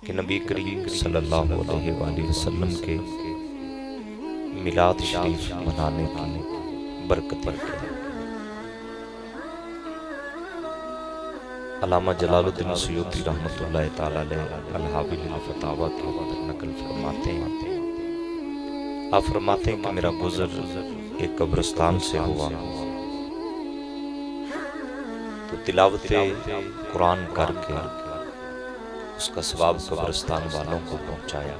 कि नबी करीम सल्लल्लाहु अलैहि वसल्लम के मिलाद शरीफ मनाने की बरकतें क्या। अल्लामा जलालुद्दीन सुयूती रहमतुल्लाह तआला अलैह अल-हावी लिल फतावा के अंदर नकल फरमाते हैं, आप फरमाते हैं कि मेरा गुजर एक कब्रिस्तान से हुआ तो तिलावते कुरान करके उसका सवाब कब्रिस्तान वालों को पहुंचाया।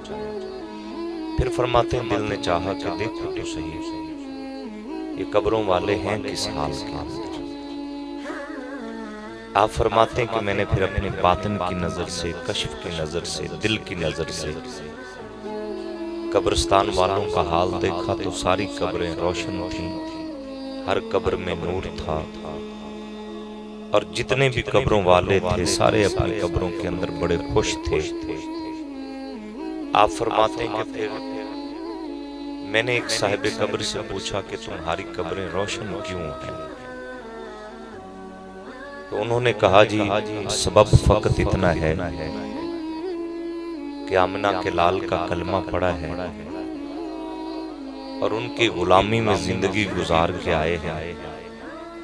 फिर फरमाते हैं दिल ने चाहा कि देखो तो सही ये कब्रों वाले हैं किस हाल के अंदर। आप फरमाते हैं कि मैंने फिर अपने बातिन की नजर से, कश्फ की नजर से, दिल की नजर से कब्रिस्तान वालों का हाल देखा तो सारी कब्रें रोशन थीं, हर कब्र में नूर था और जितने भी कब्रों वाले थे सारे अपनी कब्रों के अंदर बड़े खुश थे। आप फरमाते हैं कि फिर मैंने एक साहिब कब्र से पूछा कि तुम्हारी कब्रें रोशन क्यों हैं, तो उन्होंने कहा जी सबब फकत इतना है कि आमना के लाल का कलमा पड़ा है और उनकी गुलामी में जिंदगी गुजार के आए हैं।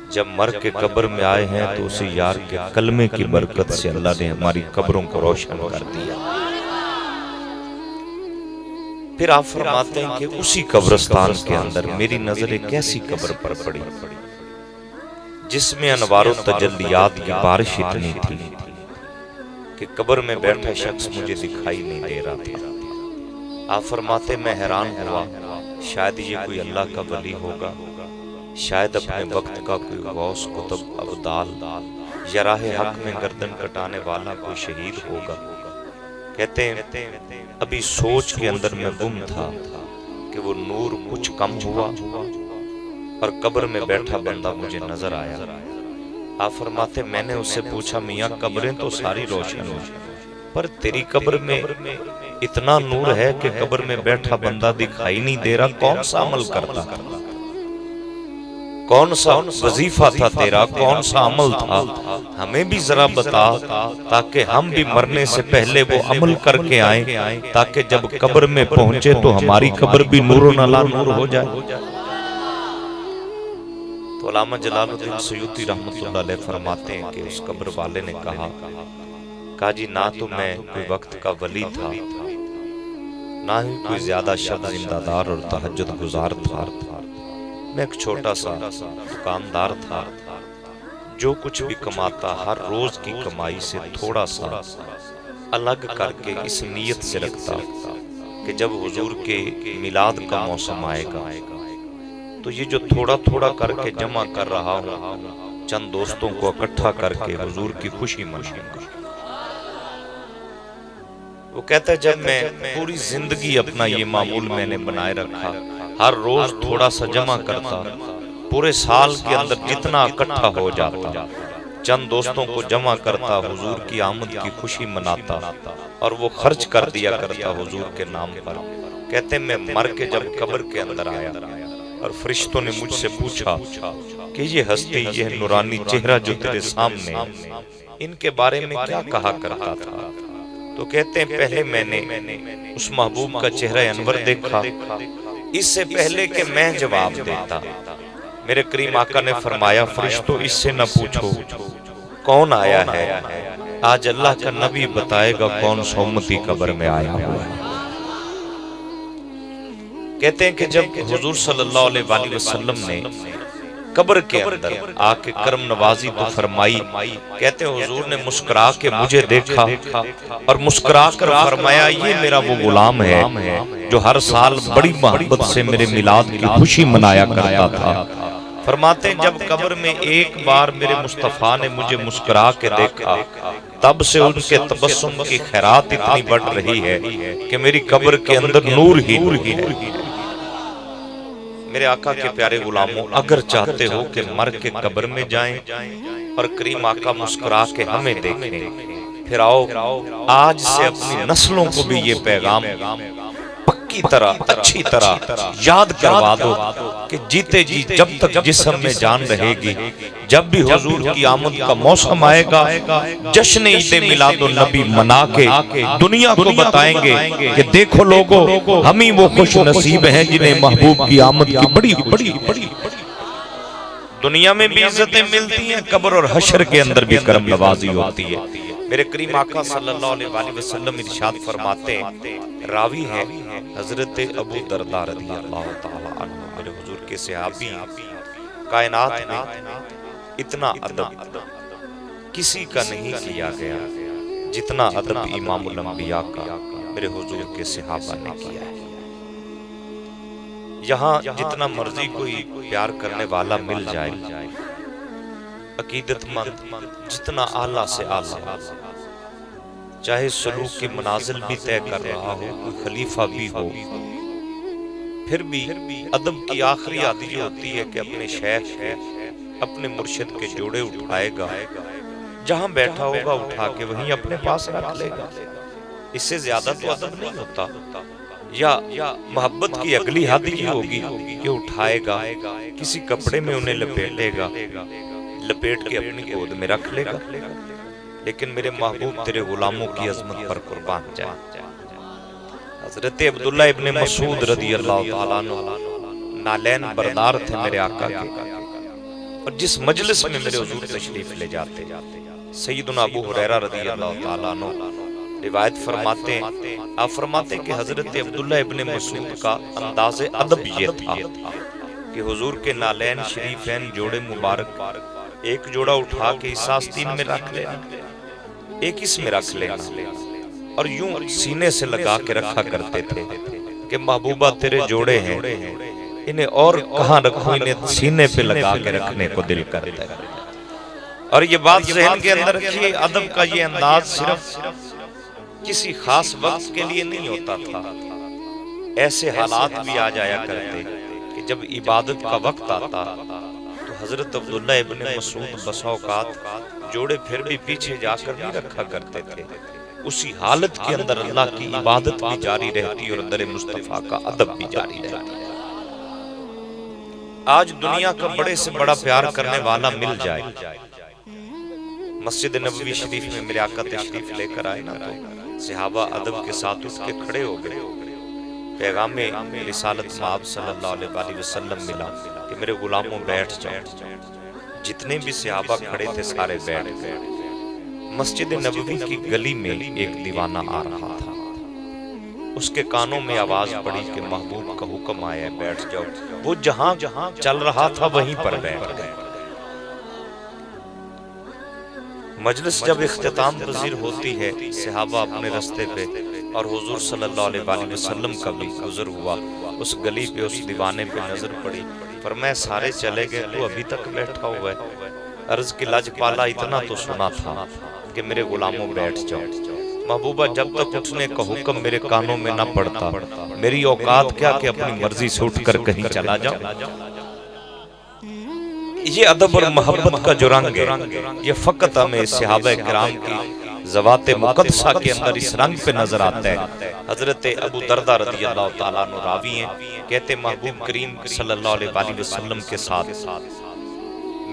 जब मर के कब्र में आए हैं तो उसी यार के कलमे की बरकत से अल्लाह ने हमारी कब्रों को रोशन कर दिया। फिर आप फरमाते हैं कि उसी कब्रिस्तान के अंदर मेरी नजर एक ऐसी कब्र पर पड़ी जिसमें अनवारो तजल्लियात की बारिश इतनी थी कि कब्र में बैठा शख्स मुझे दिखाई नहीं दे रहा था। आप फरमाते मैं हैरान हुआ, शायद ये कोई अल्लाह का वली होगा, शायद अपने वक्त का कोई गौस कुतुब अब्दाल या राह हक में गर्दन कटाने वाला कोई शहीद होगा। कहते हैं अभी सोच के अंदर मैं गुम था कि वो नूर कुछ कम हुआ और कब्र में बैठा बंदा मुझे नजर आया। आप फरमाते मैंने उससे पूछा मियाँ कब्रें तो सारी रोशन है पर तेरी कब्र में इतना नूर है कि कब्र में बैठा बंदा दिखाई नहीं दे रहा, कौन सा अमल करता, कौन सा वजीफा था तेरा, कौन सा अमल था, हमें भी जरा बता ताकि हम भी मरने से पहले वो अमल करके आए ताकि जब कब्र में पहुंचे तो हमारी कब्र भी नूर अला नूर हो जाए। तो अल्लामा जलालुद्दीन सुयूती रहमतुल्लाह अलैह फरमाते हैं कि उस कब्र वाले ने कहा जी ना तो मैं कोई वक्त का वली था, ना ही कोई ज्यादा शब जिंदादार और तहज्जुद गुजार था, मैं एक छोटा सा दुकानदार था, जो कुछ भी कमाता हर रोज की कमाई से थोड़ा सा अलग करके इस नीयत से रखता कि जब हुजूर के मिलाद का मौसम आएगा तो ये जो थोड़ा थोड़ा करके जमा कर रहा हूँ चंद दोस्तों को इकट्ठा करके हुजूर की खुशी मनाऊंगा। वो कहता है जब मैं पूरी जिंदगी अपना ये मामूल मैंने बनाए रखा, हर रोज थोड़ा सा जमा करता, पूरे साल के अंदर जितना इकट्ठा हो जाता चंद दोस्तों को जमा करता, हुजूर की आमद की खुशी मनाता और वो खर्च कर दिया करता हुजूर के नाम पर। कहते मैं मर के जब कब्र के अंदर आया और फरिश्तों ने मुझसे पूछा कि ये हस्ती, ये नूरानी चेहरा जो तेरे सामने, इनके बारे में क्या कहा करता था। तो कहते हैं पहले मैंने उस महबूब का चेहरा अनवर देखा, इससे पहले कि मैं जवाब देता मेरे करीम आका ने फरमाया फरिश्तों इससे न पूछो कौन आया है, आज अल्लाह का नबी बताएगा कौन सा उम्मती कब्र में आया हुआ है। कहते हैं कि जब हुजूर सल्लल्लाहु अलैहि वसल्लम ने कब्र के अंदर आके करम नवाजी तो फरमाई, कहते हैं हुजूर ने मुस्कुरा के मुझे देखा और मुस्कुरा कर फरमाया ये मेरा वो गुलाम है जो हर साल बड़ी मोहब्बत से मेरे मिलाद की खुशी मनाया करता था। फरमाते हैं जब कब्र में एक बार मेरे मुस्तफा ने मुझे मुस्कुरा के देखा तब से उनके तबस्सुम की खैरात इतनी बढ़ रही है कि मेरी कब्र के अंदर नूर ही है। मेरे आका के प्यारे गुलामों, अगर चाहते हो कि मर के कब्र में जाएं और करीम आका मुस्कुरा के हमें देखें, फिर आओ आज से अपनी नस्लों को भी ये पैगाम पक्की तरह अच्छी तरह याद करवा दो कि जीते जी जब तक जिस्म में जान रहेगी, जब भी हुजूर की आमद का मौसम आएगा, जश्न ईद मिलादुन नबी मना के दुनिया को बताएंगे कि देखो लोगों, हम ही वो खुश नसीब हैं जिन्हें महबूब की आमद की बड़ी बड़ी बड़ी दुनिया में भी इज्जतें मिलती हैं, कब्र और हशर के अंदर भी करम नवाजी होती है। मेरे करीम आका सल्लल्लाहु अलैहि वसल्लम इरशाद फरमाते हैं, रावी है हजरत अबू दरदा रज़ियल्लाहु ताला अन्हु, मेरे हुजूर के सहाबी, कायनात में इतना अदब किसी का नहीं किया गया जितना अदब इमामुल अंबिया का मेरे हुजूर के सहाबा ने किया है। यहाँ जितना मर्जी कोई प्यार करने वाला मिल जाए, अकीदतमंद जितना आला से आला, चाहे सलूक की मनाजिल भी तय कर रहा हो, कोई खलीफा भी हो, फिर भी अदब की आखिरी आदत जो होती है कि अपने शेख है, अपने मुर्शिद के जोड़े उठाएगा, जहां बैठा होगा उठा के वहीं अपने पास रख लेगा। इससे ज्यादा तो अदब नहीं होता। या मोहब्बत की अगली हद ये होगी कि उठाएगा, किसी कपड़े में उन्हें लपेटेगा, लपेट के अपनी गोद में रख लेगा। लेकिन मेरे महबूब तेरे गुलामों की अजमत पर कुर्बान जाए। हजरत अब्दुल्ला इब्ने मसूद रज़ियल्लाहु ताला अन्हु नालैन बरदार थे मेरे आका के, और जिस मजलिस में मेरे हुजूर तशरीफ ले जाते, सैयदुना अबू हुरैरा रज़ियल्लाहु ताला अन्हु रिवायत फरमाते हैं, आप फरमाते कि हजरत अब्दुल्ला इब्ने मसूद का अंदाज़े अदब ये था कि हुजूर के नालैन शरीफैन जोड़े मुबारक एक जोड़ा उठा के इस आस्तीन में रख लेना, एक इसमें रख लेना, और यूं सीने से लगा के रखा करते थे कि महबूबा तेरे जोड़े हैं, इन्हें और कहां रखूं, इन्हें सीने पे लगा के रखने को दिल करता है। और ये बात ज़हन के अंदर रखिए, अदब का ये अंदाज सिर्फ किसी खास वक्त के लिए नहीं होता था। ऐसे हालात भी आ जाया करते कि जब इबादत का वक्त आता तो हजरत अब्दुल्ला इब्ने मसूद बसा औकात जोड़े फिर भी पीछे जाकर भी रखा करते थे। उसी हालत के अंदर अल्लाह की इबादत भी जारी रहती और दर मुस्तफा का अदब भी जारी रहता। आज दुनिया का बड़े से बड़ा प्यार करने वाला मिल जाए, मस्जिद नबवी शरीफ में मेरे आका तशरीफ लेकर आए ना, तो सहाबा अदब के साथ उठ के खड़े हो गए। पैगामे रिसालत माब सल्लल्लाहु अलैहि वसल्लम मिला कि मेरे गुलामों बैठ जाओ। जितने भी सहाबा खड़े थे सारे बैठ गए। मस्जिद नबवी की गली में एक दीवाना आ रहा था, उसके कानों में आवाज पड़ी कि महबूब का हुक्म आया है, बैठ जाओ। वो जहां जहां चल रहा था वहीं पर बैठ गए। मजलिस जब इख्तिताम पजीर होती है, सहाबा अपने रास्ते पे, और हुजूर सल्लल्लाहु अलैहि वसल्लम का भी गुजर हुआ। उस गली पे उस दीवाने पे नजर पड़ी, पर मैं सारे चले गए, तू अभी तक बैठा हुआ है। अर्ज की लजपाला इतना तो सुना था कि मेरे गुलामों बैठ जाओ। महबूबा जब तक उठने का हुक्म मेरे कानों में न पड़ता, मेरी औकात क्या कि अपनी मर्जी से उठकर कहीं चला जाऊं। ये अदब और मोहब्बत का जो रंग है, ये फकत हमें सहाबा किराम की ज़वाते मुक़द्दसा के अंदर इस रंग पे नजर आता है। हजरत अबू दरदा रज़ियल्लाहु ताला अन्हु रावी हैं, कहते महबूब करीम सल्लल्लाहु अलैहि वसल्लम के साथ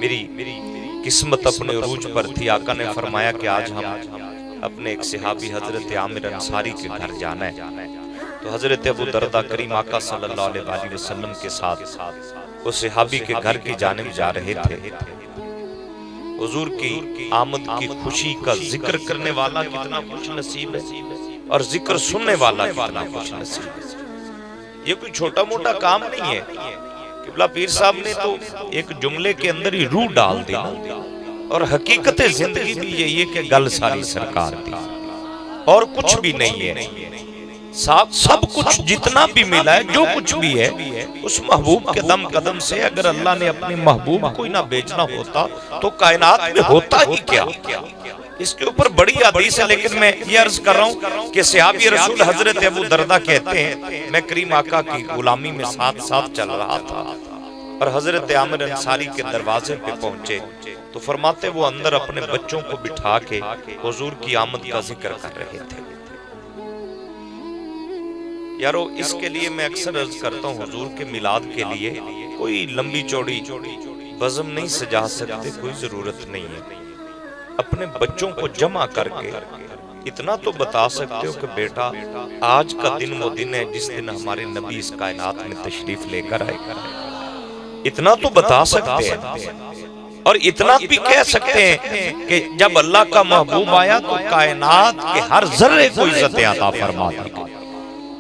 मेरी किस्मत अपने उरूज पर थी। आका ने फरमाया कि आज हम अपने एक सहाबी हजरत आमिर अंसारी के घर जाना है। तो हजरत अबू दरदा करीम आका सल्लल्लाहु अलैहि वसल्लम के साथ उस सहाबी के घर की जानिब जा रहे थे। हुजूर की आमद की खुशी का जिक्र करने वाला कितना खुश नसीब है, और जिक्र सुनने वाला कितना खुश नसीब है। ये कोई छोटा मोटा काम नहीं है। किबला पीर साहब ने तो एक जुमले के अंदर ही रूह डाल दी, और हकीकत जिंदगी भी यही है कि गल सारी सरकार दी, और कुछ भी नहीं है। सब कुछ जितना भी मिला है, जो कुछ भी है, उस महबूब के दम कदम से अगर अल्लाह ने अपने महबूब को ही ना भेजना होता तो कायनात में होता ही क्या। इसके ऊपर बड़ी हदीस है, लेकिन मैं ये अर्ज कर रहा हूँ कि सहाबी रसूल हजरत अबू दरदा कहते हैं, मैं करीम आका की गुलामी में साथ साथ चल रहा था और हजरत आमिर अंसारी के दरवाजे पे पहुंचे तो फरमाते वो अंदर अपने बच्चों को बिठा के हुजूर की आमद का जिक्र कर रहे थे। यारो इसके लिए मैं अक्सर अर्ज करता हूँ, हुजूर के मिलाद के लिए कोई लंबी चौड़ी बज़म नहीं सजा सकते, कोई जरूरत नहीं है। अपने बच्चों को जमा करके इतना तो बता सकते हो कि बेटा आज का दिन वो दिन है जिस दिन हमारे नबी इस कायनात में तशरीफ लेकर आए। इतना तो बता सकते हैं और इतना भी कह सकते हैं कि जब अल्लाह का महबूब आया तो कायनात के हर जर्रे को इज्जत अता फरमा दी।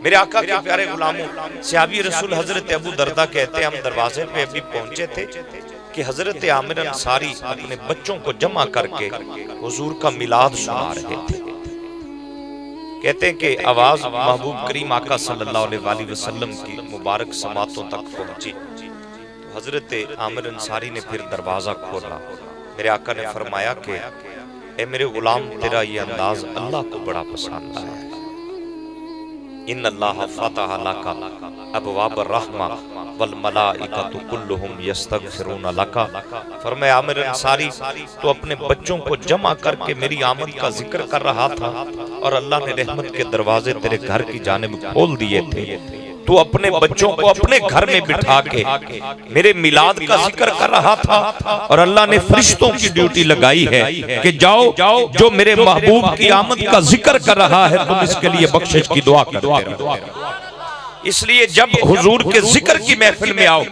मेरे आका के प्यारे गुलामों, सहाबी रसूल हजरत अबू दरदा कहते हैं हम दरवाजे पे अभी पहुंचे थे कि हजरत आमिर अंसारी अपने बच्चों को जमा करके हुजूर का मिलाद सुना रहे थे। कहते हैं कि आवाज महबूब करीम आका सल्लल्लाहु अलैहि वसल्लम की मुबारक समातों तक पहुंची। तो हजरत आमिर अंसारी ने फिर दरवाजा खोला। मेरे आका ने फरमाया कि ए मेरे गुलाम, तेरा ये अंदाज अल्लाह को बड़ा पसंद आया। इन अल्लाह फतह लका अबवाब रहमा वल मलाइकतु कुल्लुहुम यस्तगफिरून लका। फरमाया आमिर अंसारी तो अपने बच्चों को जमा करके मेरी आमद का जिक्र कर रहा था और अल्लाह ने रहमत के दरवाजे तेरे घर की जानिब खोल दिए थे। तू अपने बच्चों को अपने घर में बिठा के मेरे मिलाद का जिक्र कर रहा था और अल्लाह ने फरिश्तों की ड्यूटी लगाई है कि जाओ जो मेरे महबूब की आमद का जिक्र कर रहा है तुम इसके लिए बख्शिश की दुआ करो। इसलिए जब हुजूर के जिक्र की महफिल में आओ,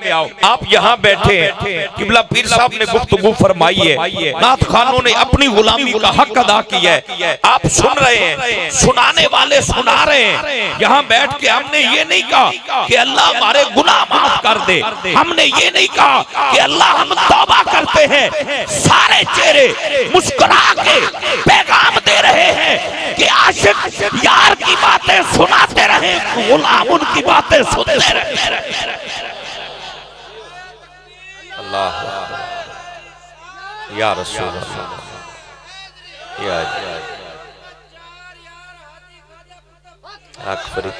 आप यहाँ बैठे हैं, किबला पीर साहब ने गुफ्तगू फरमाई है, नाथ खानों ने अपनी गुलामी का हक अदा किया है, आप सुन रहे हैं, सुनाने वाले सुना रहे हैं। यहाँ बैठ के हमने ये नहीं कहा कि अल्लाह हमारे गुनाह माफ कर दे, हमने ये नहीं कहा कि अल्लाह हम तौबा करते हैं। सारे चेहरे मुस्कुरा के पैगाम दे रहे हैं कि आशिक यार की बातें सुनाते रहे, गुलाम उनकी बातें सुनते रहे। अल्लाह या रसूल अल्लाह या अकबर।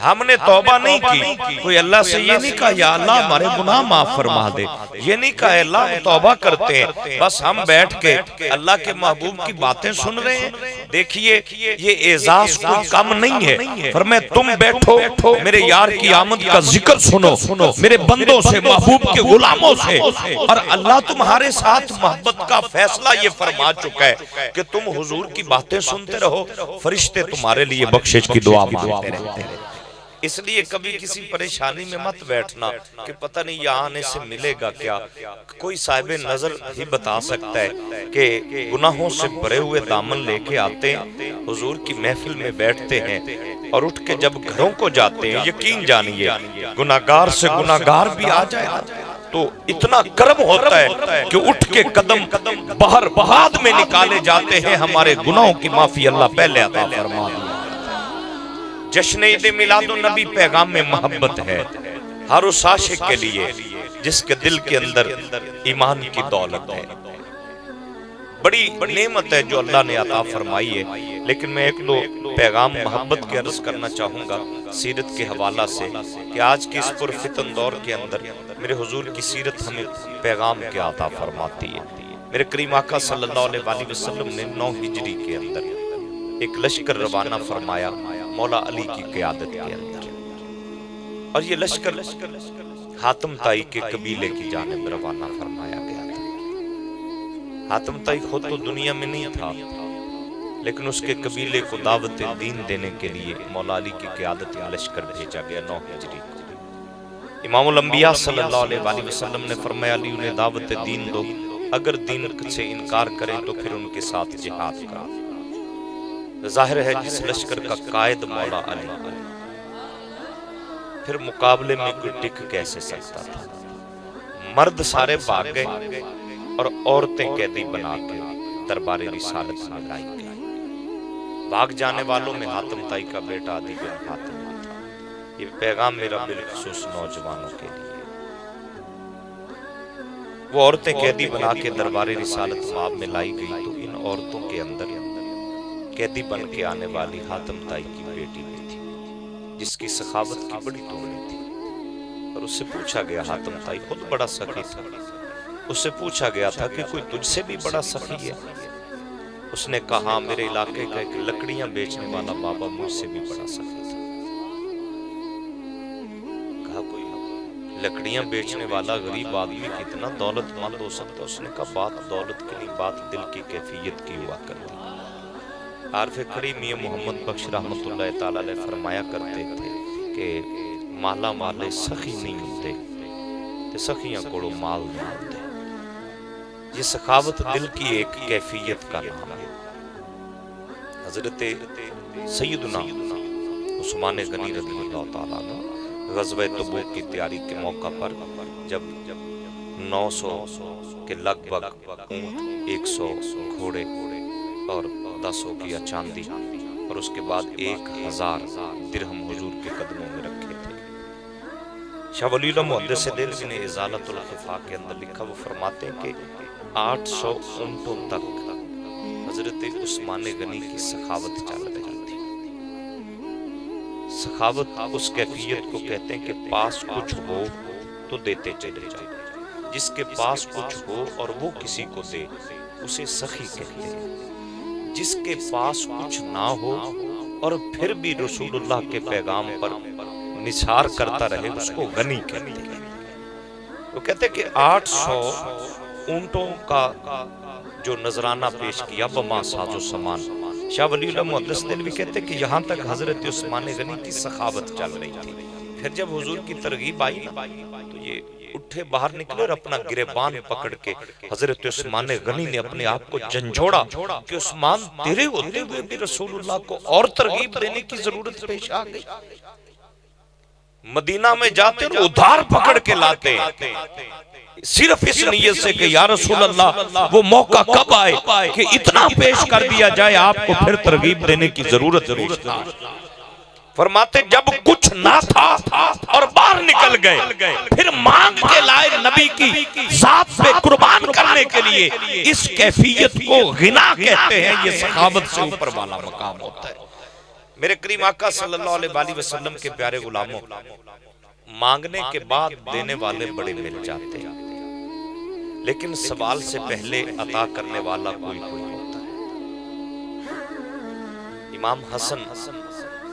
हमने तौबा नहीं की, कोई अल्लाह से ये नहीं कहा या अल्लाह हमारे गुनाह माफ फरमा दे, ये नहीं कहा अल्लाह हम तौबा करते हैं। बस हम बैठ के अल्लाह के महबूब की बातें सुन रहे हैं। देखिए ये एजाज कोई कम नहीं है। फरमाए तुम बैठो मेरे यार की आमद का जिक्र सुनो मेरे बंदों से, महबूब के गुलामों से, और अल्लाह तुम्हारे साथ मोहब्बत का फैसला ये फरमा चुका है कि तुम हुजूर की बातें सुनते रहो, फरिश्ते तुम्हारे लिए बख्शिश की दुआ मांगते रहते हैं। इसलिए कभी किसी परेशानी में मत बैठना कि पता नहीं यहाँ आने से मिलेगा क्या। कोई साहिब नजर ही बता सकता है कि गुनाहों से भरे हुए दामन लेके आते हैं, हुजूर की महफिल में बैठते हैं और उठ के जब घरों को जाते हैं, यकीन जानिए गुनाहगार से गुनाहगार भी आ जाए तो इतना कर्म होता है कि उठ के कदम बाहर बाद में निकाले जाते हैं। हमारे गुनाहों की माफी अल्लाह पहले अता फरमा दे। जश्न ईद मिलादुन नबी पैगाम में मोहब्बत है हर उस आशिक के लिए जिसके दिल के अंदर ईमान की दौलत है। बड़ी नेमत है जो अल्लाह ने अता फरमाई है। लेकिन मैं एक दो पैगाम मोहब्बत के अर्ज करना चाहूंगा सीरत के हवाला से कि आज के इस पुरफितन दौर के अंदर मेरे हुजूर की सीरत हमें पैगाम के अता फरमाती है। मेरे करीम आका सल्लल्लाहु अलैहि वसल्लम ने 9 हिजरी के अंदर एक लश्कर रवाना फरमाया मौला अली की क़यादत के अंदर, और ये लश्कर हातिम ताई के कबीले की जानिब रवाना फरमाया गया था। हातिम ताई खुद तो दुनिया में नहीं था, लेकिन उसके कबीले को दावत दीन देने के लिए मौला अली की क़यादत में लश्कर भेजा गया 9 हिजरी को। इमामुल अंबिया सल्लल्लाहु अलैहि वसल्लम ने फरमाया अली उन्हें दावत दीन दो, अगर दीन से इनकार करें तो फिर उनके साथ जिहाद करो। जाहिर है जिस लश्कर का कायद मौला अली, फिर मुकाबले में कोई टिक कैसे सकता था। मर्द सारे भाग गए और औरतें कैदी बना के दरबार रिसालत में लाई गई। भाग जाने वालों में हातिम ताई का बेटा आदि बिन हातिम था। ये पैगाम मेरा बिलखुसूस नौजवानों के लिए। वो औरतें कैदी बना के दरबार रिसालत में लाई गई तो इन औरतों के अंदर कैदी बन के आने वाली हातिम ताई की बेटी भी थी, जिसकी सखावत की बड़ी टोली थी। और उससे पूछा गया, हातिम ताई खुद बड़ा सखी था, उससे पूछा गया था कि कोई तुझसे भी बड़ा सखी है? उसने कहा मेरे इलाके का एक लकड़ियां बेचने वाला बाबा मुझसे भी बड़ा सखी था। लकड़ियां बेचने वाला गरीब आदमी कितना दौलतमंद हो सकता है। उसने कहा बात दौलत की नहीं, बात दिल की कैफियत की हुआ करती। आरफ खड़ी मियां मोहम्मद बख्श रहमतुल्लाह ताला अलैह फरमाया करते थे कि माला माले सखी नहीं होते ते सखियां कोड़ो माल नहीं होते। ये सखावत दिल की एक कैफियत का नाम है। हजरत सैयदना उस्मान गनी रज़ियल्लाहु ताला अन्हु ग़ज़वा तबूक की तैयारी के मौका पर जब 900 के लगभग ऊंट, 100 घोड़े और 10 की चांदी और उसके बाद 1000 दिरहम हुजूर के कदमों में रखे थे। शाह वलीउल्लाह मुहद्दिस दिल्वी ने इज़ालतुल ख़िफ़ा के अंदर लिखा, वो फरमाते हैं कि 800 ऊंटों तक हजरत उस्मान गनी की सखावत चल रही थी। सखावत उस कैफियत को कहते हैं कि पास कुछ हो तो देते चले जाओ। जिसके पास कुछ हो और वो किसी को दे उसे सखी कहते हैं। जिसके पास कुछ ना हो और फिर भी रसूलुल्लाह के पैगाम पर निसार करता रहे उसको गनी कहते हैं। वो कहते हैं कि 800 ऊंटों का जो नजराना पेश किया बमा साजो समान। शाह वलीउल्लाह मुहद्दिस दिल्वी कहते हैं कि यहाँ तक हजरत उस्मान गनी की सखावत चल रही थी। फिर जब हुजूर की तरगीब आई तो ये उठे बाहर निकले और अपना गिरेबान पकड़ के हजरत उस्मान गनी ने अपने आप को झंझोड़ा कि उस्मान तेरे होते हुए भी रसूलुल्लाह को और तरगीब देने की जरूरत पेश आ गई। मदीना में जाते और उधार पकड़ के लाते सिर्फ इस नियत से कि या रसूल अल्लाह वो मौका कब आए कि इतना पेश कर दिया जाए आपको फिर तरगीब देने की जरूरत। फरमाते जब कुछ ना था और बाहर निकल गए फिर मांग के लाए नबी की जात पे कुर्बान करने के लिए। इस कैफियत को गिना कहते हैं। ये सखावत से ऊपर वाला मकाम होता है। मेरे करीम आका सल्लल्लाहु अलैहि वसल्लम के प्यारे गुलामों, मांगने के बाद देने वाले बड़े मिल जाते हैं, लेकिन सवाल से पहले अता करने वाला कोई होता है। इमाम हसन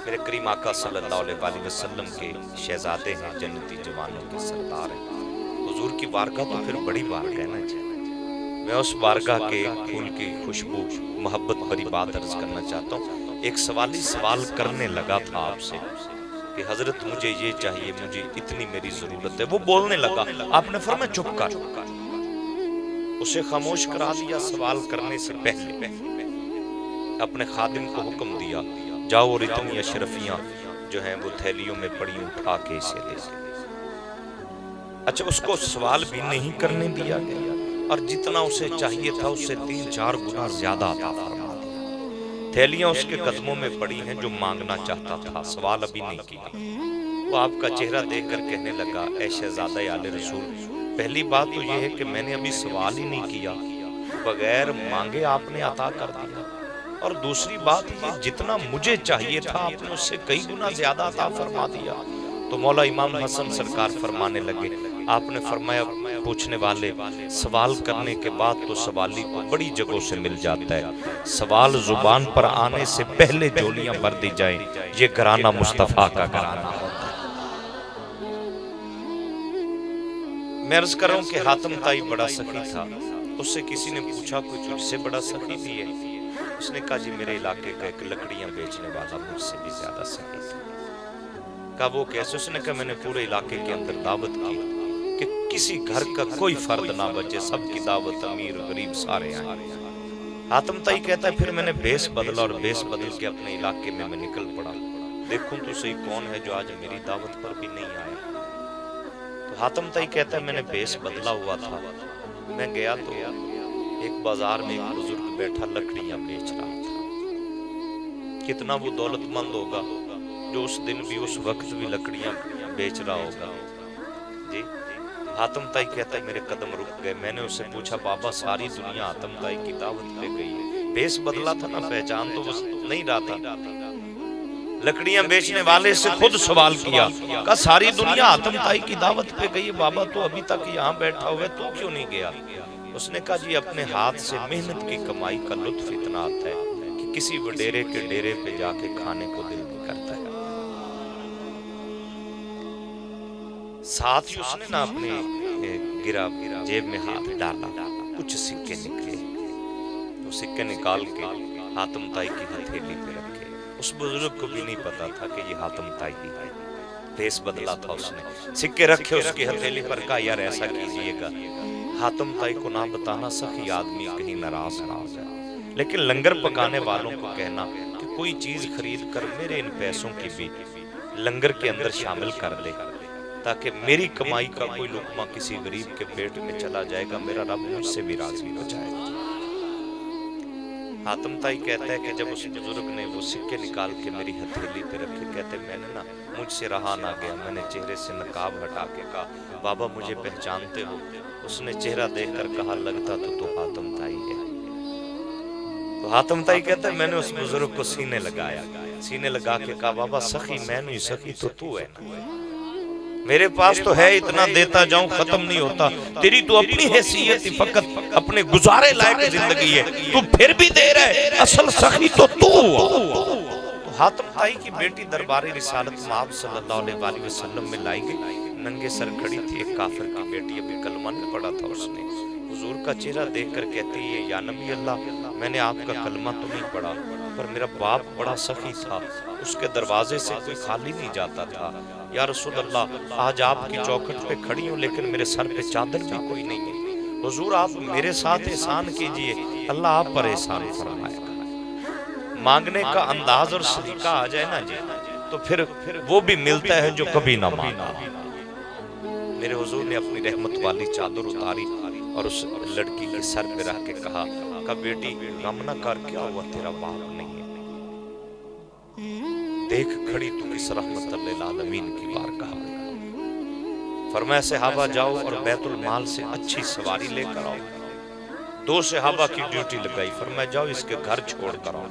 मेरे करीम आका सल्लल्लाहु अलैहि वसल्लम के शहजादे हैं, जन्नती जवानों के सरदार हैं। हुजूर की बारगाह तो फिर बड़ी बारगाह है ना जी। मैं उस बारगाह के फूल की खुशबू मोहब्बत भरी बात अर्ज करना चाहता हूँ। एक सवाली सवाल करने लगा था आपसे कि हजरत मुझे ये चाहिए, मुझे इतनी मेरी जरूरत है। वो बोलने लगा, आपने फरमाया चुप कर, उसे खामोश करा दिया। सवाल करने से पहले अपने खादिम को हुक्म दिया, जाओ और इतनी अशरफियां जो हैं वो थैलियों में पड़ी उठा के इसे दे। अच्छा, उसको सवाल भी नहीं करने दिया गया और जितना उसे चाहिए था उससे 3-4 गुना ज्यादा अता फरमा दिया। थैलियां उसके कदमों में पड़ी हैं जो मांगना चाहता था, सवाल अभी नहीं किया। वो आपका चेहरा देखकर कहने लगा, ऐ शहजादा आले रसूल, पहली बात तो ये है कि मैंने अभी सवाल ही नहीं किया, बगैर मांगे आपने अता कर दिया। और दूसरी बात ये, जितना मुझे चाहिए था आपने उससे कई गुना ज्यादा अता फरमा दिया। तो मौला इमाम हसन सरकार फरमाने लगे, आपने फरमाया पूछने वाले सवाल करने के बाद तो सवाली को बड़ी जगहों से मिल जाता है। सवाल जुबान पर आने से पहले झोलियां भर दी जाए, ये घराना मुस्तफा का घराना होता है। मैं अर्ज कर रहा हूं कि हातिम ताई बड़ा सखी था। उससे किसी ने पूछा कोई तुझसे बड़ा सखी भी है? उसने कहा जी मेरे इलाके का एक लकड़ियां बेचने वाला मुझसे भी ज्यादा सखी था। कहा वो कैसे? उसने कहा मैंने पूरे इलाके के अंदर दावत की कि किसी घर का कोई फर्द ना बचे, सबकी दावत, अमीर गरीब सारे आए। हातिम ताई कहता है फिर मैंने भेष बदला और भेष बदल के अपने इलाके में मैं निकल पड़ा, देखूं तो सही कौन है जो आज मेरी दावत पर भी नहीं आया। तो हातिम ताई कहता है मैंने भेष बदला हुआ था, मैं गया तो एक बाजार में एक बुजुर्ग बैठा लकड़ियां बेच रहा था। कितना वो दौलतमंद होगा जो उस दिन भी उस वक्त भी लकड़ियां बेच रहा होगा जी। हातिम ताई कहता है मेरे कदम रुक गए। मैंने उससे पूछा बाबा सारी दुनिया हातिम ताई की दावत पे गई है, भेष बदला था ना, पहचान तो वो नहीं रहा था। लकड़ियां बेचने वाले से खुद सवाल किया, कहा सारी दुनिया हातिम ताई की दावत पे गई है, बाबा तो अभी तक यहाँ बैठा हुआ है, तू क्यों नहीं गया? उसने कहा जी अपने हाथ से मेहनत की कमाई का लुत्फ इतना आता है कि किसी वडेरे के डेरे पे जाके खाने को दिल नहीं करता है। साथ ही उसने ना अपने गिरा जेब में हाथ डाला, कुछ सिक्के निकले। वो सिक्के निकाल के हातिम ताई की हथेली पे रखे। उस बुजुर्ग को भी नहीं पता था कि ये हातिम ताई ही है। देश बदला था उसने। सिक्के रखे उसकी हथेली पर, कहा यार ऐसा कीजिएगा, हातिम ताई को ना बताना, सखी आदमी कहीं नाराज ना हो जाए। लेकिन लंगर पकाने वालों को कहना कि कोई चीज खरीद कर मेरे इन पैसों की भी लंगर के अंदर शामिल कर दे, ताकि मेरी कमाई का कोई लुकमा किसी गरीब के पेट में चला जाएगा, मेरा रब मुझसे भी राजी हो जाएगा। हातिम ताई कहता है कि जब उस बुजुर्ग ने वो सिक्के निकाल के मेरी हथेली पे रखे, कहते मैंने ना, मुझसे रहा ना गया, मैंने चेहरे से नकाब हटा के कहा, बाबा मुझे पहचानते हो? उसने चेहरा देखकर कहा, लगता तो हातिम ताई है। तो हातिम ताई कहता है मैंने उस बुजुर्ग को सीने लगाया, सीने लगा के कहा, बाबा सखी मैं नहीं, सखी तो तू है ना, मेरे पास तो है, इतना देता जाऊं खत्म नहीं होता, तेरी तो अपनी हैसियत ही फकत अपने गुजारे लायक जिंदगी है, तू फिर भी दे रहा है, असल सखी तो तू। तो हातिम ताई की बेटी दरबारी रिसालत माब सल्लल्लाहु अलैहि वसल्लम में लाई गई। नंगे सर खड़ी थी एक काफिर की बेटी, अभी कलमा नहीं पढ़ा था उसने। हुजूर का चेहरा देखकर कहती है, या नबी अल्लाह, मैंने आपका कलमा तो नहीं पढ़ा, पर मेरा बाप बड़ा सखी था, उसके दरवाजे से कोई खाली नहीं जाता था। या रसूल अल्लाह, आज आपकी चौखट पे खड़ी हूँ, लेकिन मेरे सर पे चादर भी कोई नहीं है। हुजूर आप मेरे साथ एहसान कीजिए, अल्लाह आप पर एहसान फरमाएगा। मांगने का अंदाज और सलीका आ जाए ना जी, तो फिर वो भी मिलता है जो कभी ना मांगा। मेरे हुजूर ने अपनी रहमत वाली चादर उतारी और उस लड़की के सर पे रख के कहा, बेटी गम न कर, क्या हुआ, तेरा बाप नहीं है, देख खड़ी तू किस रहमत लिल आलमीन की बारगाह में। फरमाया सहाबा जाओ और बैतुल माल से अच्छी सवारी लेकर आओ। 2 सहाबा की ड्यूटी लगाई, फरमाया जाओ इसके घर छोड़ कर आओ,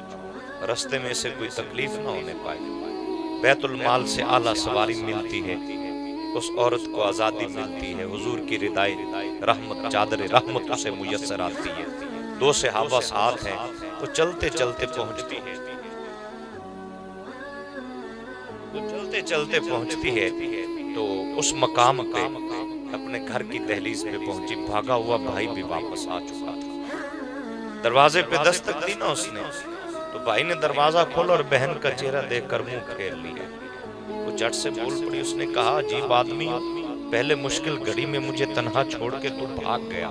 रास्ते में से कोई तकलीफ ना होने पाए। बैतुल माल से आला सवारी मिलती है, उस औरत को आजादी मिलती है, हुजूर की रिदाई रहमत चादर रहमत उसे मुयस्सर आती है। 2 सहाबा साथ हैं, तो चलते चलते पहुंचती है, चलते पहुंचती है तो उस मकाम पे अपने घर की दहलीज पे पहुंची। भागा हुआ भाई भी वापस आ चुका था। दरवाजे पे दस्तक दी ना उसने, तो भाई ने दरवाजा खोला और बहन का चेहरा देखकर मुंह फेर लिया। वो झट से बोल पड़ी, उसने कहा, अजीब आदमी, पहले मुश्किल घड़ी में मुझे तन्हा छोड़ के तू भाग गया,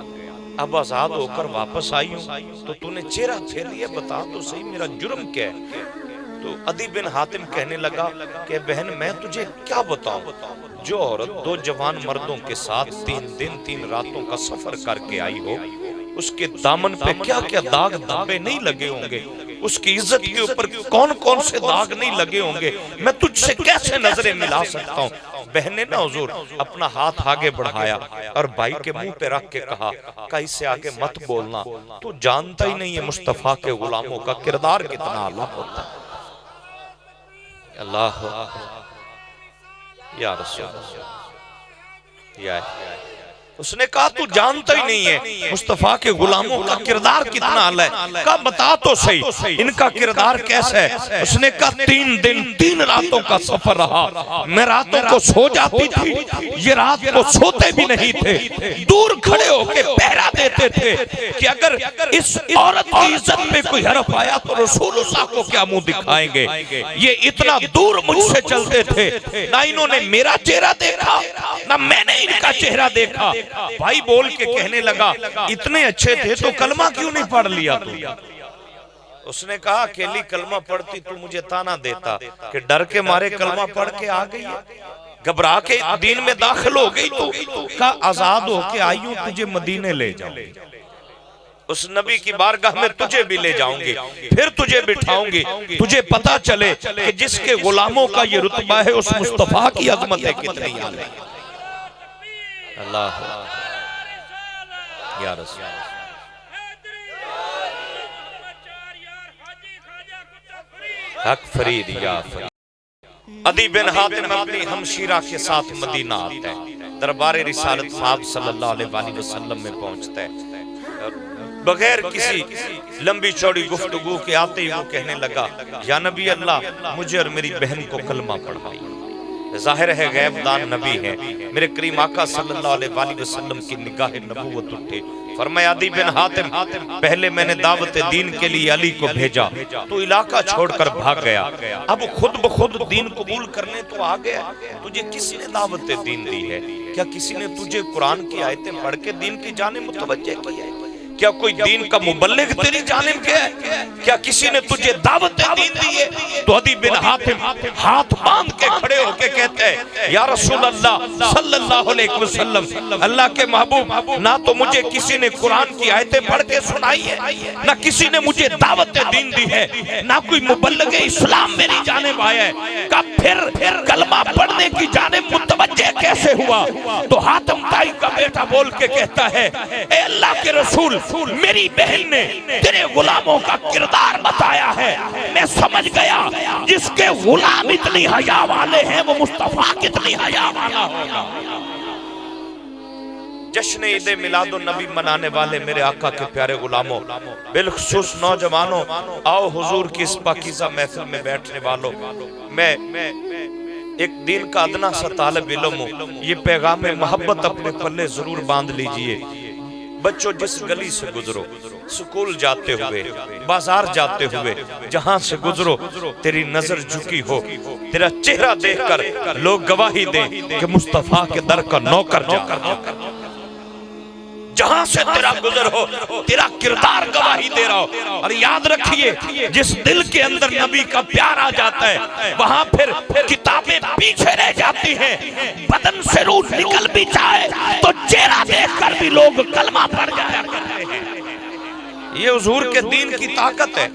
अब आजाद होकर वापस आई हूं तो तूने चेहरा फेर लिया, बता तो सही मेरा जुर्म क्या है? तो अदी बिन हातिम कहने लगा कि बहन मैं तुझे क्या बताऊं, जो औरत 2 जवान मर्दों के साथ 3 दिन 3 रातों का सफर करके आई हो, उसके दामन पे क्या क्या दाग धब्बे नहीं लगे होंगे, उसकी इज्जत के ऊपर कौन कौन से दाग नहीं लगे होंगे, मैं तुझसे कैसे नजरें मिला सकता हूँ? बहन ने ना हुजूर अपना हाथ आगे बढ़ाया और भाई के मुंह पे रख के कहा, इससे आगे मत बोलना, तू जानता ही नहीं है मुस्तफा के गुलामों का किरदार कितना आला होता है। अल्लाह या रसूल या उसने कहा, तू जानता ही नहीं है मुस्तफा के गुलामों का किरदार कितना आला है, कहा बता तो सही इनका किरदार कैसा है? उसने कहा 3 दिन 3 रातों का सफर रहा, मैं रातों को सो जाती थी, ये रात को सोते भी नहीं थे, दूर खड़े होके पहरा देते थे कि अगर इस औरत की इज्जत पे कोई हरफ आया तो रसूलुल्लाह को क्या मुंह दिखाएंगे। ये इतना दूर मुझसे चलते थे, ना इन्होंने मेरा चेहरा देखा ना मैंने इनका चेहरा देखा। भाई बोल के कहने लगा, इतने अच्छे थे तो कलमा क्यों नहीं पढ़ लिया तू? उसने कहा, अकेली कलमा पढ़ती तू मुझे ताना देता कि डर के मारे कलमा पढ़ के आ गई है, घबरा के दीन में दाखिल हो गई तू, का आजाद होके आई हूं, तुझे मदीने ले जाऊंगी, उस नबी की बारगाह में तुझे भी ले जाऊंगी, फिर तुझे बिठाऊंगी, तुझे पता चले कि जिसके गुलामों का ये रुतबा है उस मुस्तफा की अजमत है कितनी आला। अल्लाह या रसूल हक फरीद या फरीद। अदी बिन हातिम अपनी हमशीरा के साथ मदीना आता है, दरबार रिसालत माब सल्लल्लाहु अलैहि वसल्लम में पहुंचता है। बगैर किसी लंबी चौड़ी गुफ्तगू के आते ही वो कहने लगा, या नबी अल्लाह, मुझे और मेरी बहन को कलमा पढ़ाइए। जाहिर है गैबदान नबी है। मेरे करीम आका सल्लल्लाहु अलैहि वसल्लम की निगाह नबूवत उठे। फरमाया अदी बिन हातिम, पहले मैंने दावत दीन के लिए अली को भेजा तो इलाका छोड़कर भाग गया, अब खुद ब खुद दीन कबूल करने तो आ गया। तुझे किसने दावत दीन दी है? क्या किसी ने तुझे कुरान की आयतें पढ़ के दीन की जानिब मुतवज्जे किया है? क्या कोई दीन का मुबल्लिग तेरी जानिब गया है? क्या किसी ने तुझे दावत दीन दी है? तो अदी बिन हातिम हाथ बांध के खड़े होके कहते हैं या रसूल अल्लाह सल्लल्लाहु अलैहि वसल्लम, अल्लाह के महबूब, ना तो मुझे किसी ने कुरान की आयतें पढ़ के सुनाई है, ना किसी ने मुझे दावत दीन दी है, ना कोई मुबल्लिग इस्लाम मेरी जानिब आया है। का फिर कलमा पढ़ने की जानिब मुतवज्जे कैसे हुआ? तो हातिम ताई का बेटा बोल के कहता है ए अल्लाह के रसूल, मेरी बहन ने तेरे गुलामों का किरदार बताया है, मैं समझ गया जिसके गुलाम इतनी हया वाले हैं वो मुस्तफा कितनी हया वाला होगा। जश्न ईद मिलादुन नबी मनाने वाले मेरे आका के प्यारे गुलामों, बिलखुसूस नौजवानों, आओ हुजूर की इस पाकीज़ा महफिल में बैठने वालों, मैं एक दिन का अदना सा तालिब इल्म हूं। ये पैगाम मोहब्बत अपने पल्ले जरूर बांध लीजिए। बच्चों, जिस गली से गुजरो, स्कूल जाते हुए, बाजार जाते हुए, जहां से गुजरो, तेरी नजर झुकी हो, तेरा चेहरा देखकर लोग गवाही दें कि मुस्तफा के दर का नौकर जाकर। जहां से तेरा गुजर हो, तेरा किरदार गवाही दे रहा हो। और याद रखिए, जिस दिल के अंदर नबी का प्यार आ जाता है, वहां फिर किताबें पीछे रह जाती हैं। बदन से रूह निकल भी जाए तो चेहरा देखकर भी लोग कलमा पढ़ जाया करते हैं। ये हुजूर के दीन की ताकत है।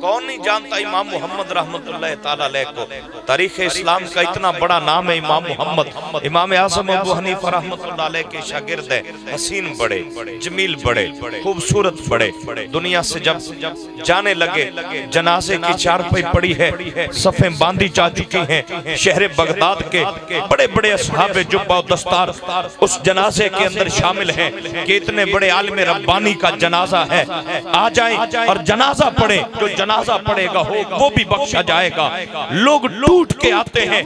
कौन नहीं जानता इमाम मोहम्मद रहमतुल्लाह ताला अलैह को? तारीख इस्लाम का इतना बड़ा नाम है इमाम मोहम्मद। इमाम आज़म अबू हनीफा रहमतुल्लाह अलैह के शागिर्द है। हसीन बड़े, जमील बड़े, खूबसूरत बड़े। दुनिया से जब जाने लगे, जनाजे की चारपाई पड़ी है, सफ़ें बांधी जा चुकी हैं। शहर बगदाद के बड़े बड़े असहाबे जुब्बा दस्तार उस जनाजे के अंदर शामिल हैं कि इतने बड़े आलिम रब्बानी का जनाजा है, आ जाए और जनाजा पढ़े। जो जनाजा पढ़ेगा वो भी बख्शा जाएगा। लोग लूट के आते हैं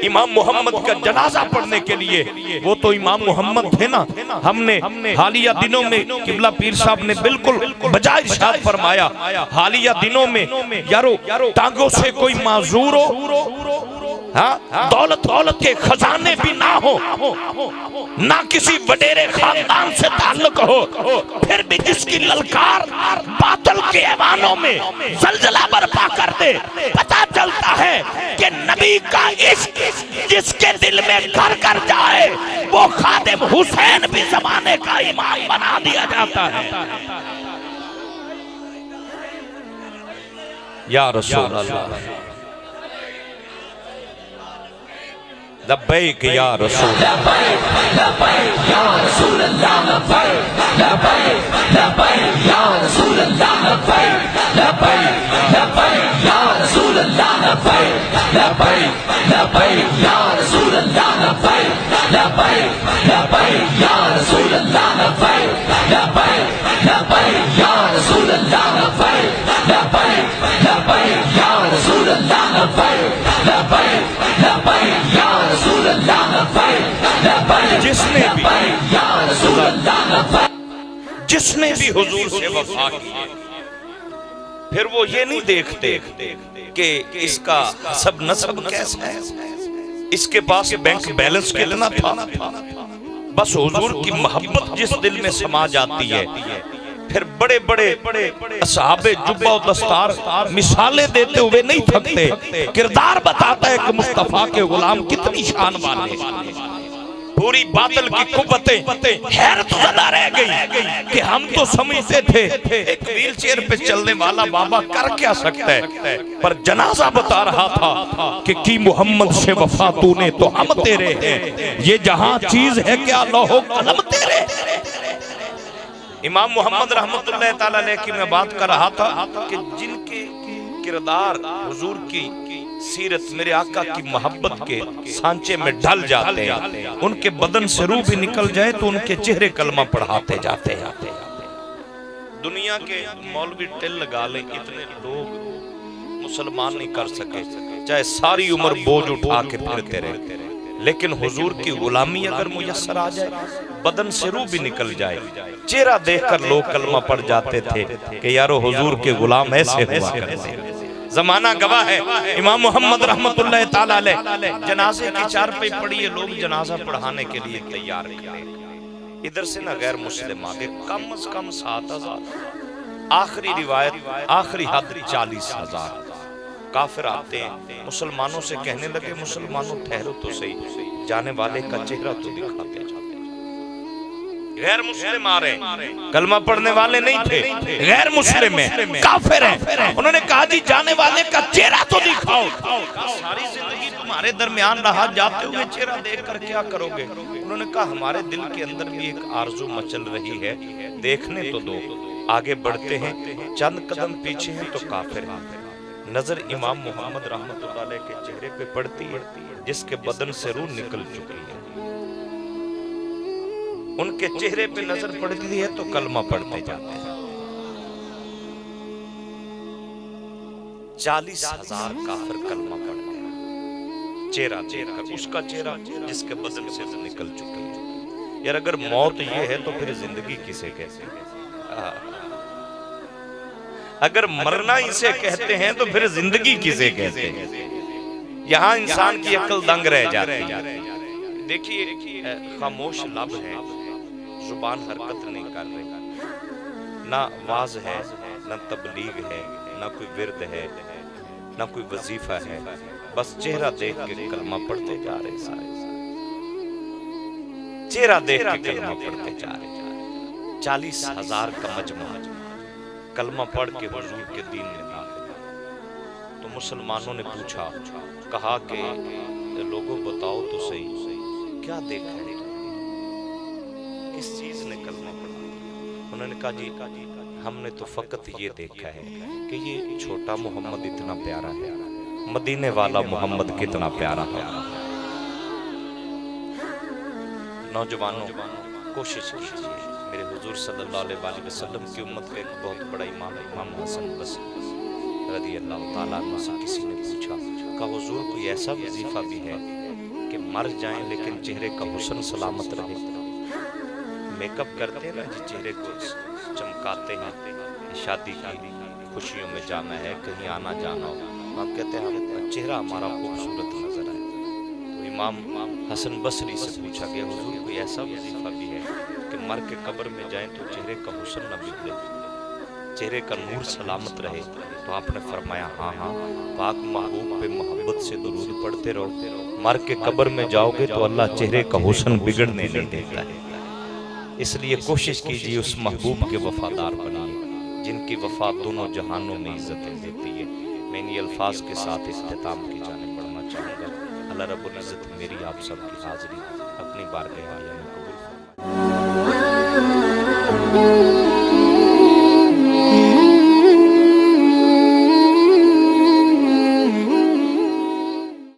इमाम मोहम्मद का जनाजा पढ़ने के लिए। वो तो इमाम मोहम्मद थे ना। हमने हालिया दिनों में किबला पीर साहब ने बिल्कुल बजाय इरशाद फरमाया, हालिया दिनों में यारो टांगों से कोई माजूर हो, दौलत के खजाने भी ना हो, ना किसी वडेरे खानदान से ताल्लुक हो, फिर भी जिसकी ललकार बादल के ऐवानों में जलजला बर्पा कर दे, पता चलता है कि नबी का इश्क जिसके दिल में घर कर जाए, वो खादिम हुसैन भी जमाने का इमाम बना दिया जाता है। या रसूल अल्लाह, लब्बैक या रसूल, लब्बैक या रसूल अल्लाह, लब्बैक या रसूल अल्लाह, लब्बैक या रसूल अल्लाह, लब्बैक या रसूल अल्लाह, लब्बैक या रसूल अल्लाह, लब्बैक या रसूल अल्लाह, लब्बैक या रसूल अल्लाह, जिसने भी हुजूर से वफा की, फिर वो ये नहीं देखते कि इसका सब नसब कैसा है, इसके पास बैंक बैलेंस कितना था। बस हुजूर की मोहब्बत जिस दिल में समा जाती है, फिर बड़े बड़े असहाबे जुब्बा और दस्तार मिसालें देते हुए नहीं थकते। किरदार बताता है कि मुस्तफा के गुलाम कितनी शान वाले। पूरी बादल की कुव्वतें हैरत ज़दा रह गई कि हम तो समझते थे एक व्हील चेयर पे चलने वाला बाबा कर क्या सकता है, पर जनाजा बता रहा था कि की मोहम्मद से वफा तूने तो हम तेरे हैं, ये जहां चीज है क्या लौहो कलम तेरे। इमाम मोहम्मद रहमतुल्लाह ताला अलैह की मैं बात कर रहा था कि जिनके किरदार हुजूर की सीरत मेरे आका की मोहब्बत के सांचे में ढल जाते हैं, उनके बदन से रूह भी निकल जाए तो उनके चेहरे कलमा पढ़ाते जाते हैं। दुनिया के मौलवी टिल लगा ले, इतने लोग मुसलमान नहीं कर सके। चाहे सारी उम्र बोझ उठा के फिरते रहे, लेकिन हुजूर की गुलामी अगर मुयस्सर आ जाए, बदन से रूह भी निकल जाए, चेहरा देखकर लोग कलमा पड़ जाते थे कि यारो हुजूर के गुलाम ऐसे हुआ करते। जमाना गवाह है, इमाम मोहम्मद रहमतुल्लाह ताला अलैह जनाजे की चारपाई पड़ी है, लोग जनाजा पढ़ाने के लिए तैयार खड़े, इधर से ना गैर मुस्लिम आगे, कम से कम 7,000, आखिरी रिवायत आखिरी हद 40,000 काफिर आते हैं। मुसलमानों से कहने लगे, मुसलमानों ठहरो तो सही, जाने वाले का चेहरा तो दिखाते जाते। गैर मुस्लिम आ रहे हैं, कलमा पढ़ने वाले नहीं थे, गैर मुस्लिम है, काफिर हैं। उन्होंने कहा जी जाने वाले का चेहरा तो दिखाओ। सारी जिंदगी तुम्हारे दरमियान रहा, जाते हुए चेहरा देख कर क्या करोगे? उन्होंने कहा हमारे दिल के अंदर भी एक आरजू मचल रही है, देखने तो दो। आगे बढ़ते हैं, चंद कदम पीछे हैं तो काफिर हैं। नजर इमाम मोहम्मद रहमतुल्लाह अलैह के चेहरे पे पड़ती है, जिसके बदन से रूह निकल चुकी है। उनके चेहरे पे नजर पड़ती है तो कलमा पढ़ते जाते हैं। 40,000 काफिर कलमा पढ़ गया, चेहरा देखकर, उसका चेहरा जिसके बदन से रूह निकल चुकी है। यार अगर मौत ये है तो फिर जिंदगी किसे कहते हैं? अगर मरना इसे कहते हैं तो फिर जिंदगी किसे कहते हैं? यहाँ इंसान की अक्ल दंग रह जाती है। देखिए खामोश लब है, जुबान हरकत नहीं कर रही, ना वाज है, ना तबलीग है, ना कोई विरद है, ना कोई वजीफा है, बस चेहरा देख के कलमा पढ़ते जा रहे सारे, चेहरा देख के कलमा पढ़ते जा रहे। 40,000 का मजमा कलमा पढ़ के हुजूर के दीन में दाखिल। तो मुसलमानों ने पूछा, कहा कि लोगों बताओ तो सही, क्या देखा है, किस चीज ने कलमा पढ़ा? उन्होंने कहा जी हमने तो फकत ये देखा है कि ये छोटा मोहम्मद इतना प्यारा है, मदीने वाला मोहम्मद कितना प्यारा है। नौजवानों कोशिश कीजिए, मेरे हुजूर सल्लल्लाहु अलैहि वसल्लम की उम्मत का एक बहुत बड़ा इमाम है, इमाम हसन बसरी रज़ियल्लाहु ताला अन्हु से किसी ने पूछा, कहा हुजूर कोई ऐसा वजीफा भी है कि मर जाएं लेकिन चेहरे का हुस्न सलामत रहे? मेकअप करते हैं ना जी, चेहरे को चमकाते हैं, शादी की खुशियों में जाना है, कहीं आना जाना हो, हम कहते हैं चेहरा हमारा खूबसूरत नजर आए। तो इमाम हसन बसरी से पूछा गया, हुजूर कोई ऐसा वजीफा भी है कि मर के कब्र में जाएं तो चेहरे का हुस्न न बिगड़े, चेहरे का नूर सलामत रहे? तो आपने फरमाया हाँ हाँ, पाक महबूब पे मोहब्बत से दुरूद पढ़ते रहो, मर के कब्र में जाओगे तो अल्लाह चेहरे का हुस्न बिगड़ने नहीं देता है। इसलिए कोशिश कीजिए उस महबूब के वफादार बनिए जिनकी वफा दोनों जहानों में इज्जतें देती है। मैं इन अल्फाज के साथ इख्तिताम की जाने बढ़ना चाहूँगा। अल्लाह रब्बुल इज़्ज़त मेरी आप सबकी हाज़िरी अपनी बारगाह में